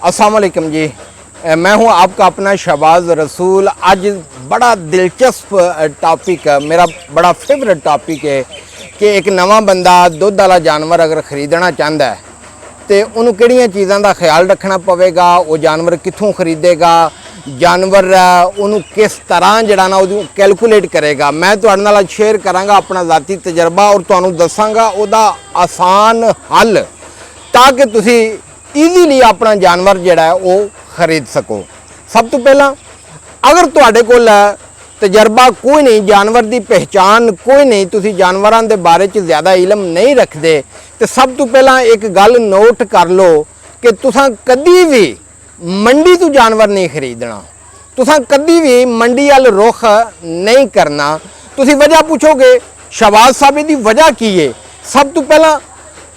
अस्सलाम वालेकुम जी। मैं हूं आपका अपना शहबाज रसूल। आज बड़ा दिलचस्प टॉपिक मेरा बड़ा फेवरेट टॉपिक है कि एक नवा बंदा दुध वाला जानवर अगर खरीदना चाहता है तो उन्होंने किहड़ियां चीज़ों का ख्याल रखना पवेगा, वो जानवर कित्थों खरीदेगा, जानवर उन्होंने किस तरह जड़ा ना वो कैलकुलेट करेगा। मैं तुहाडे नाल शेयर करांगा अपना ज़ाती तजर्बा और तुहानूं दसांगा उहदा आसान हल ताकि तुसी ईजीली अपना जानवर जिहड़ा है वो खरीद सको। सब तो पहला अगर तुहाडे कोल तजर्बा कोई नहीं, जानवर की पहचान कोई नहीं, तुसी जानवरों के बारे च ज़्यादा इलम नहीं रखते, तो सब तो पहला एक गल नोट कर लो कि तुसां कदी भी मंडी तो जानवर नहीं खरीदना, तुसां कदी भी मंडी वाल रुख नहीं करना। तुसी वजह पूछोगे शहबाज साहब इसकी वजह की है। सब तो पहला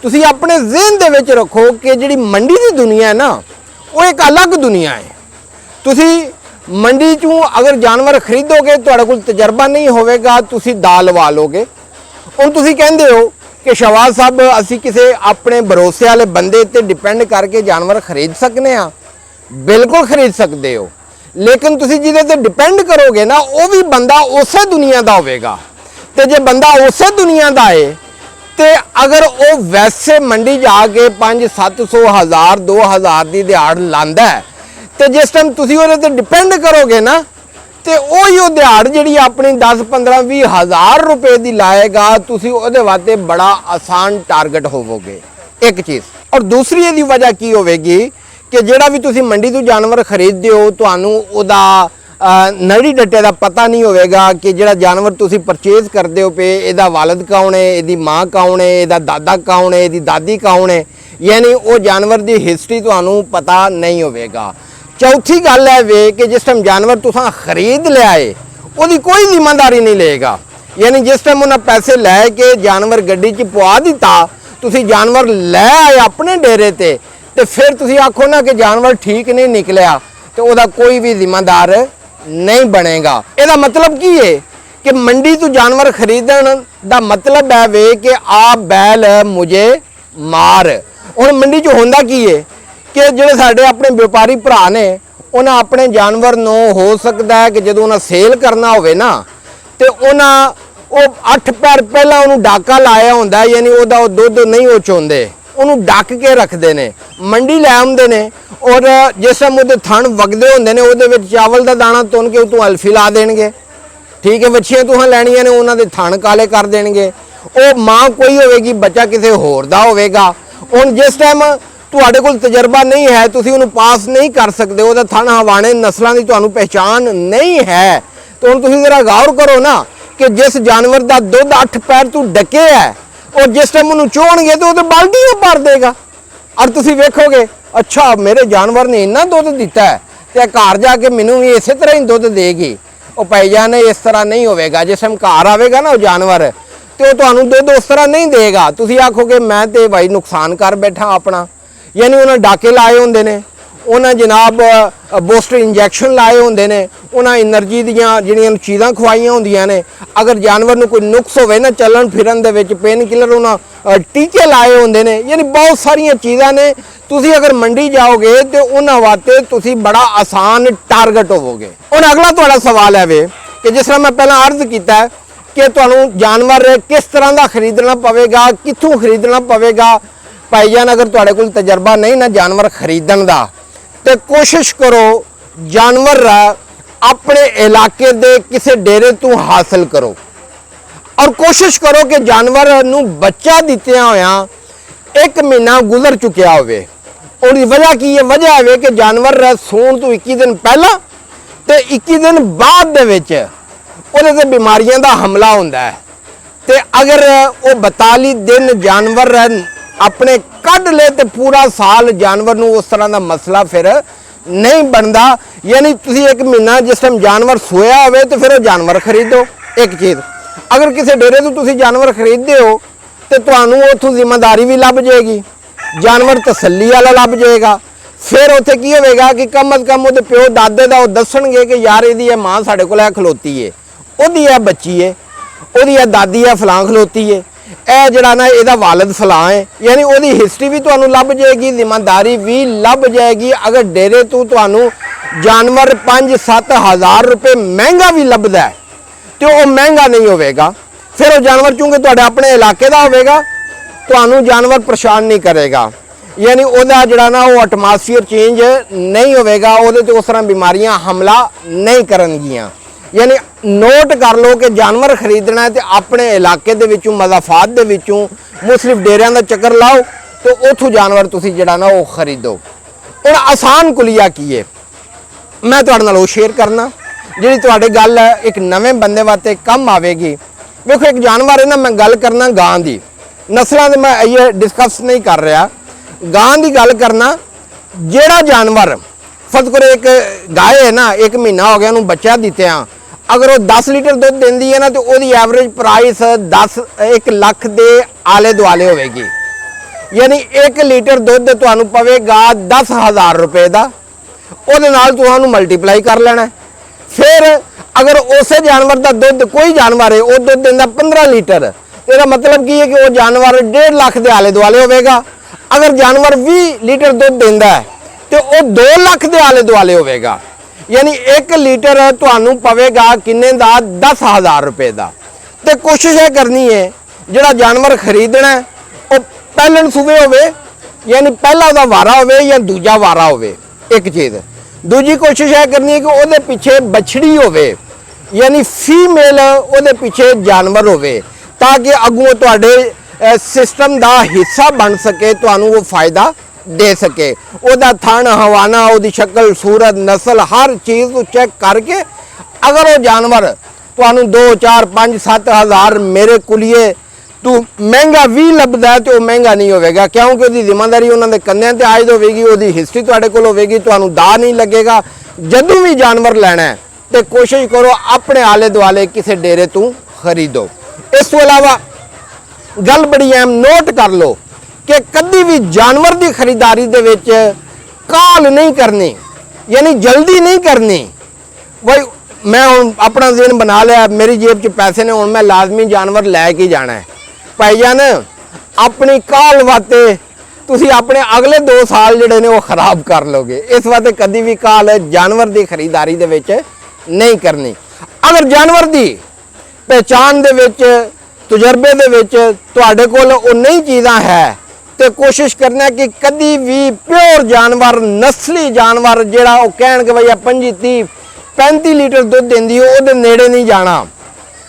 तुसी अपने ज़हन दे विच रखो कि जिहड़ी मंडी की दुनिया है ना वो एक अलग दुनिया है। तुसी मंडी चों अगर जानवर खरीदोगे तुहाडे कोल तजर्बा नहीं होवेगा, तुसी दाल वा लोगे। हुण तुसी कहंदे हो कि शहबाज साहब असी किसी अपने भरोसे वाले बंदे ते डिपेंड करके जानवर खरीद सकने हाँ, बिल्कुल खरीद सकते हो, लेकिन तुसी जिहदे ते डिपेंड करोगे ना वो भी बंदा उसे दुनिया का होवेगा। तो जे बंदा उसे दुनिया का है तो अगर वो वैसे मंडी जाके 500-700 1000 2000 की दिहाड़ लांदा है तो जिस टाइम तुसी उहदे ते डिपेंड करोगे ना तो वो दिहाड़ जिहड़ी अपनी 10-15-20 हज़ार रुपए की लाएगा, तुसी उहदे वास्ते बड़ा आसान टारगेट होवोगे। एक चीज़ और दूसरी इहदी वजह की होवेगी कि जिहड़ा भी तुसी मंडी तो जानवर खरीदते हो तुहानूं उहदा नड़ी डट्टे का पता नहीं होगा कि जिहड़ा जानवर तुसी परचेज करते हो पे इहदा वालिद कौन है, इहदी माँ कौन है, इहदा दादा कौन है, इहदी दादी कौन है, यानी वो जानवर की हिस्ट्री तुहानूं पता नहीं होगा। चौथी गल है वे कि जिस टाइम जानवर तुसां खरीद लिया है उसकी कोई जिम्मेदारी नहीं लेगा, यानी जिस टाइम उन्हें पैसे लैके जानवर गड्डी च पवा दिता, तुसी जानवर लै आए अपने डेरे ते तो फिर तुसी आखो ना कि जानवर ठीक नहीं निकलिया तो वह कोई भी जिम्मेदार नहीं बनेगा। इसका मतलब की है कि मंडी तो जानवर खरीदन का मतलब है वे कि आप बैल मुझे मार। हुण मंडी च होंदा की है कि जिहड़े साडे अपने व्यापारी भरा ने उन्हें अपने जानवर नूं हो सकता है कि जदों उन्हें सेल करना होवे ना तो उन्हें वो 8 पैर पहला उन्होंने डाका लाया होंदा है, यानी वो दुध नहीं वो चोंदे, उन्होंने डक के रखते हैं, मंडी लै आउंदे ने और जिस टाइम वो थण वगदे होंदे ने वो चावल का दाना तुन के उतों अल्फी ला देंगे। ठीक है, बच्चियां तुहां लैणियां ने उन्होंने थण काले कर देंगे, वो माँ कोई होगी बच्चा किसी होर दा होवेगा। हुण जिस टाइम तुहाडे कोल तजर्बा नहीं है, तुसीं उहनूं पास नहीं कर सकते, वो थण हवाणे नस्लों की तुहानूं पहचान नहीं है, तो हुण तुसीं जरा गौर करो ना कि जिस जानवर का दुध 8 पैर तू डके है और जिस टाइम उन्होंने चोणगे तो बाल्टी में भर देगा और तुसीं वेखोगे अच्छा मेरे जानवर ने इन्ना दुध दिता है तो घर जाके मैनूं भी इस तरह ही दुध देगी। वो भाईजान इस तरह नहीं होगा, जिस टाइम घर आएगा ना वो जानवर तो तुहानूं दुध उस तरह नहीं देगा। तुसीं आखोगे मैं तो भाई नुकसान कर बैठा अपना, यानी उन्हें डाके लाए होंदे ने, उन्हें जनाब बूस्टर इंजैक्शन लाए होंदे ने, उन्हें एनर्जी दियां जिहड़ियां चीज़ां खवाइयां होंदियां ने। अगर जानवर नूं कोई नुक्स होवे ना चलन फिरन दे विच पेन किलर उन्हें टीके लाए होंदे ने, यानी बहुत सारियां चीज़ां ने। तुसीं अगर मंडी जाओगे तो उन्हां वास्ते तुसीं बड़ा आसान टारगेट होवोगे। हुण अगला तुहाडा सवाल है वे कि जिस तरह मैं पहलां अर्ज कीता है कि तुहानूं जानवर किस तरह का खरीदना पवेगा, कित्थों खरीदना पवेगा। भाईजान अगर तुहाडे कोल तजर्बा नहीं ना जानवर खरीदण दा तो कोशिश करो जानवर अपने इलाके दे किसी डेरे तो हासिल करो और कोशिश करो कि जानवर नूं बच्चा दित्तिया होया 1 महीना गुजर चुकिया होवे। और वजह की है, वजह है कि जानवर सूण तो 21 दिन पहला तो 21 दिन बाद दे विच उहदे ते बीमारियां दा हमला हुंदा है। तो अगर वो 42 दिन जानवर अपने कढ़ ले तो पूरा साल जानवर नूं उस तरह का मसला फिर नहीं बनता। यानी तुसीं 1 महीना जिस टाइम जानवर सोया होवे तो फिर वो जानवर खरीदो। एक चीज़ अगर किसी डेरे तो तुसीं जानवर खरीदते हो तो तुहानूं उत्थों जिम्मेदारी भी लभ जाएगी, जानवर तसल्ली वाला लभ जाएगा। फिर उत्थे की होवेगा कि कम अज़ कम वो प्यो दादे का वो दसणगे कि यार इहदी माँ साडे कोल खलोती है, उहदी बच्ची है, उहदी दादी है फलां खलोती है, ਇਹ ਜਿਹੜਾ ਨਾ ਇਹਦਾ ਵਾਲਿਦ ਫਲਾਹ ਹੈ, ਯਾਨੀ ਉਹਦੀ ਹਿਸਟਰੀ ਵੀ ਤੁਹਾਨੂੰ ਲੱਭ ਜਾਏਗੀ, ਜ਼ਿੰਮੇਦਾਰੀ ਵੀ ਲੱਭ ਜਾਏਗੀ। ਅਗਰ ਡੇਰੇ ਤੋਂ ਤੁਹਾਨੂੰ ਜਾਨਵਰ 5-7 ਹਜ਼ਾਰ ਰੁਪਏ ਮਹਿੰਗਾ ਵੀ ਲੱਭਦਾ ਹੈ ਤੇ ਉਹ ਮਹਿੰਗਾ ਨਹੀਂ ਹੋਵੇਗਾ। ਫਿਰ ਉਹ ਜਾਨਵਰ ਚੂੰਕਿ ਤੁਹਾਡੇ ਆਪਣੇ ਇਲਾਕੇ ਦਾ ਹੋਵੇਗਾ, ਤੁਹਾਨੂੰ ਜਾਨਵਰ ਪਰੇਸ਼ਾਨ ਨਹੀਂ ਕਰੇਗਾ, ਯਾਨੀ ਉਹਦਾ ਜਿਹੜਾ ਨਾ ਉਹ ਐਟਮੋਸਫੀਅਰ ਚੇਂਜ ਨਹੀਂ ਹੋਵੇਗਾ, ਉਹਦੇ ਤੇ ਉਸ ਤਰ੍ਹਾਂ ਬਿਮਾਰੀਆਂ ਹਮਲਾ ਨਹੀਂ ਕਰਨਗੀਆਂ। ਯਾਨੀ ਨੋਟ ਕਰ ਲਓ ਕਿ ਜਾਨਵਰ ਖਰੀਦਣਾ ਹੈ ਤੇ ਆਪਣੇ ਇਲਾਕੇ ਦੇ ਵਿੱਚੋਂ ਮਜ਼ਾਫਾਤ ਦੇ ਵਿੱਚੋਂ ਮੁਸਲਿਮ ਡੇਰਿਆਂ ਦਾ ਚੱਕਰ ਲਾਓ ਤੇ ਉੱਥੋਂ ਜਾਨਵਰ ਤੁਸੀਂ ਜਿਹੜਾ ਨਾ ਉਹ ਖਰੀਦੋ। ਹੁਣ ਆਸਾਨ ਕੁਲੀਆ ਕੀ ਹੈ, ਮੈਂ ਤੁਹਾਡੇ ਨਾਲ ਉਹ ਸ਼ੇਅਰ ਕਰਨਾ ਜਿਹੜੀ ਤੁਹਾਡੇ ਗੱਲ ਹੈ ਇੱਕ ਨਵੇਂ ਬੰਦੇ ਵਾਸਤੇ ਕੰਮ ਆਵੇਗੀ। ਵੇਖੋ ਇੱਕ ਜਾਨਵਰ ਹੈ ਨਾ, ਮੈਂ ਗੱਲ ਕਰਨਾ ਗਾਂ ਦੀ ਨਸਲਾਂ ਦੇ, ਮੈਂ ਇਹ ਡਿਸਕਸ ਨਹੀਂ ਕਰ ਰਿਹਾ, ਗਾਂ ਦੀ ਗੱਲ ਕਰਨਾ। ਜਿਹੜਾ ਜਾਨਵਰ ਫਰਜ਼ ਕਰੋ ਇੱਕ ਗਾਏ ਹੈ ਨਾ, 1 ਮਹੀਨਾ ਹੋ ਗਿਆ ਉਹਨੂੰ ਬੱਚਾ ਦਿੱਤਿਆਂ, ਅਗਰ ਉਹ 10 ਲੀਟਰ ਦੁੱਧ ਦਿੰਦੀ ਹੈ ਨਾ ਤੇ ਉਹਦੀ ਐਵਰੇਜ ਪ੍ਰਾਈਸ 1 ਲੱਖ ਦੇ ਆਲੇ ਦੁਆਲੇ ਹੋਵੇਗੀ। ਯਾਨੀ 1 ਲੀਟਰ ਦੁੱਧ ਤੁਹਾਨੂੰ ਪਵੇਗਾ 10,000 ਰੁਪਏ ਦਾ, ਉਹਦੇ ਨਾਲ ਤੁਹਾਨੂੰ ਮਲਟੀਪਲਾਈ ਕਰ ਲੈਣਾ। ਫਿਰ ਅਗਰ ਉਸੇ ਜਾਨਵਰ ਦਾ ਦੁੱਧ, ਕੋਈ ਜਾਨਵਰ ਹੈ ਉਹ ਦੁੱਧ ਦਿੰਦਾ 15 ਲੀਟਰ, ਇਹਦਾ ਮਤਲਬ ਕੀ ਹੈ ਕਿ ਉਹ ਜਾਨਵਰ 1.5 ਲੱਖ ਦੇ ਆਲੇ ਦੁਆਲੇ ਹੋਵੇਗਾ। ਅਗਰ ਜਾਨਵਰ 20 ਲੀਟਰ ਦੁੱਧ ਦਿੰਦਾ ਹੈ ਤੇ ਉਹ 2 ਲੱਖ ਦੇ ਆਲੇ ਦੁਆਲੇ ਹੋਵੇਗਾ। ਯਾਨੀ 1 ਲੀਟਰ ਤੁਹਾਨੂੰ ਪਵੇਗਾ ਕਿੰਨੇ ਦਾ, 10,000 ਰੁਪਏ ਦਾ। ਤੇ ਕੋਸ਼ਿਸ਼ ਇਹ ਕਰਨੀ ਹੈ ਜਿਹੜਾ ਜਾਨਵਰ ਖਰੀਦਣਾ ਉਹ ਪਹਿਲਣ ਸੂਬੇ ਹੋਵੇ, ਯਾਨੀ ਪਹਿਲਾ ਉਹਦਾ ਵਾਰਾ ਹੋਵੇ ਜਾਂ ਦੂਜਾ ਵਾਰਾ ਹੋਵੇ, ਇੱਕ ਚੀਜ਼। ਦੂਜੀ ਕੋਸ਼ਿਸ਼ ਇਹ ਕਰਨੀ ਹੈ ਕਿ ਉਹਦੇ ਪਿੱਛੇ ਬਛੜੀ ਹੋਵੇ, ਯਾਨੀ ਫੀਮੇਲ ਉਹਦੇ ਪਿੱਛੇ ਜਾਨਵਰ ਹੋਵੇ, ਤਾਂ ਕਿ ਅੱਗੋਂ ਤੁਹਾਡੇ ਸਿਸਟਮ ਦਾ ਹਿੱਸਾ ਬਣ ਸਕੇ, ਤੁਹਾਨੂੰ ਉਹ ਫਾਇਦਾ ਦੇ ਸਕੇ। ਉਹਦਾ ਥਣ, ਹਵਾਨਾ, ਉਹਦੀ ਸ਼ਕਲ, ਸੂਰਤ, ਨਸਲ, ਹਰ ਚੀਜ਼ ਨੂੰ ਚੈੱਕ ਕਰਕੇ ਅਗਰ ਉਹ ਜਾਨਵਰ ਤੁਹਾਨੂੰ 2, 4, 5, 7 ਹਜ਼ਾਰ ਮੇਰੇ ਕੁਲੀਏ ਤੂੰ ਮਹਿੰਗਾ ਵੀ ਲੱਭਦਾ ਤੇ ਉਹ ਮਹਿੰਗਾ ਨਹੀਂ ਹੋਵੇਗਾ, ਕਿਉਂਕਿ ਉਹਦੀ ਜ਼ਿੰਮੇਵਾਰੀ ਉਹਨਾਂ ਦੇ ਕੰਨਿਆਂ ਤੇ ਆਇਦ ਹੋਵੇਗੀ, ਉਹਦੀ ਹਿਸਟਰੀ ਤੁਹਾਡੇ ਕੋਲ ਹੋਵੇਗੀ, ਤੁਹਾਨੂੰ ਦਾ ਨਹੀਂ ਲੱਗੇਗਾ। ਜਦੋਂ ਵੀ ਜਾਨਵਰ ਲੈਣਾ ਹੈ ਤੇ ਕੋਸ਼ਿਸ਼ ਕਰੋ ਆਪਣੇ ਆਲੇ ਦੁਆਲੇ ਕਿਸੇ ਡੇਰੇ ਤੋਂ ਖਰੀਦੋ। ਇਸ ਤੋਂ ਇਲਾਵਾ ਗੱਲ ਬੜੀ ਅਹਿਮ ਨੋਟ ਕਰ ਲਓ ਕਿ ਕਦੀ ਵੀ ਜਾਨਵਰ ਦੀ ਖਰੀਦਾਰੀ ਦੇ ਵਿੱਚ ਕਾਲ ਨਹੀਂ ਕਰਨੀ, ਯਾਨੀ ਜਲਦੀ ਨਹੀਂ ਕਰਨੀ। ਬਈ ਮੈਂ ਹੁਣ ਆਪਣਾ ਜ਼ਿਹਨ ਬਣਾ ਲਿਆ, ਮੇਰੀ ਜੇਬ 'ਚ ਪੈਸੇ ਨੇ, ਹੁਣ ਮੈਂ ਲਾਜ਼ਮੀ ਜਾਨਵਰ ਲੈ ਕੇ ਜਾਣਾ ਹੈ। ਭਾਈਜਾਨ ਆਪਣੀ ਕਾਲ ਵਾਸਤੇ ਤੁਸੀਂ ਆਪਣੇ ਅਗਲੇ 2 ਸਾਲ ਜਿਹੜੇ ਨੇ ਉਹ ਖਰਾਬ ਕਰ ਲੋਗੇ। ਇਸ ਵਾਸਤੇ ਕਦੀ ਵੀ ਕਾਲ ਜਾਨਵਰ ਦੀ ਖਰੀਦਾਰੀ ਦੇ ਵਿੱਚ ਨਹੀਂ ਕਰਨੀ। ਅਗਰ ਜਾਨਵਰ ਦੀ ਪਹਿਚਾਣ ਦੇ ਵਿੱਚ, ਤਜਰਬੇ ਦੇ ਵਿੱਚ ਤੁਹਾਡੇ ਕੋਲ ਉਹ ਨਹੀਂ ਚੀਜ਼ਾਂ ਹੈ ਤੇ ਕੋਸ਼ਿਸ਼ ਕਰਨਾ ਕਿ ਕਦੀ ਵੀ ਪਿਓਰ ਜਾਨਵਰ, ਨਸਲੀ ਜਾਨਵਰ ਜਿਹੜਾ ਉਹ ਕਹਿਣਗੇ ਬਈ 25, 30, 35 ਲੀਟਰ ਦੁੱਧ ਦਿੰਦੀ ਹੈ, ਉਹਦੇ ਨੇੜੇ ਨਹੀਂ ਜਾਣਾ।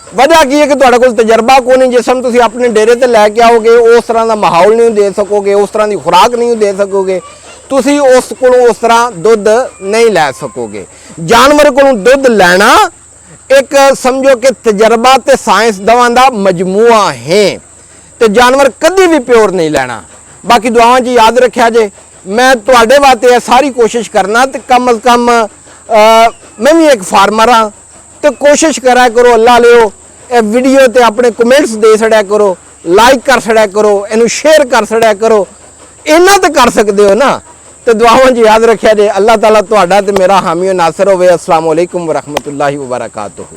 ਵਜ੍ਹਾ ਕੀ ਹੈ ਕਿ ਤੁਹਾਡੇ ਕੋਲ ਤਜਰਬਾ ਕੋਈ ਨਹੀਂ। ਜਿਸ ਸਮੇਂ ਤੁਸੀਂ ਆਪਣੇ ਡੇਰੇ ਤੇ ਲੈ ਕੇ ਆਓਗੇ ਉਸ ਤਰ੍ਹਾਂ ਦਾ ਮਾਹੌਲ ਨਹੀਂ ਦੇ ਸਕੋਗੇ, ਉਸ ਤਰ੍ਹਾਂ ਦੀ ਖੁਰਾਕ ਨਹੀਂ ਦੇ ਸਕੋਗੇ, ਤੁਸੀਂ ਉਸ ਕੋਲੋਂ ਉਸ ਤਰ੍ਹਾਂ ਦੁੱਧ ਨਹੀਂ ਲੈ ਸਕੋਗੇ। ਜਾਨਵਰ ਕੋਲੋਂ ਦੁੱਧ ਲੈਣਾ ਇੱਕ ਸਮਝੋ ਕਿ ਤਜਰਬਾ ਤੇ ਸਾਇੰਸ ਦੋਵਾਂ ਦਾ ਮਜਮੂਆ ਹੈ, ਤੇ ਜਾਨਵਰ ਕਦੀ ਵੀ ਪਿਓਰ ਨਹੀਂ ਲੈਣਾ। ਬਾਕੀ ਦੁਆਵਾਂ 'ਚ ਯਾਦ ਰੱਖਿਆ ਜੇ, ਮੈਂ ਤੁਹਾਡੇ ਵਾਸਤੇ ਇਹ ਸਾਰੀ ਕੋਸ਼ਿਸ਼ ਕਰਨਾ ਤੇ ਕਮ ਅਜ਼ ਕਮ मैं भी एक फार्मर हाँ, तो कोशिश करा करो अल्लाह लियो ये वीडियो ते अपने कमेंट्स दे छड़िया करो, लाइक कर छड़िया करो, इनू शेयर कर छड़िया करो, इन्ना तो कर सकते हो ना। तो दुआवां च याद रखिया जे, अल्लाह ताला तुहाडा ते मेरा हामी नासर होवे। अस्सलाम वालेकुम व रहमतुल्लाहि व बरकातुहू।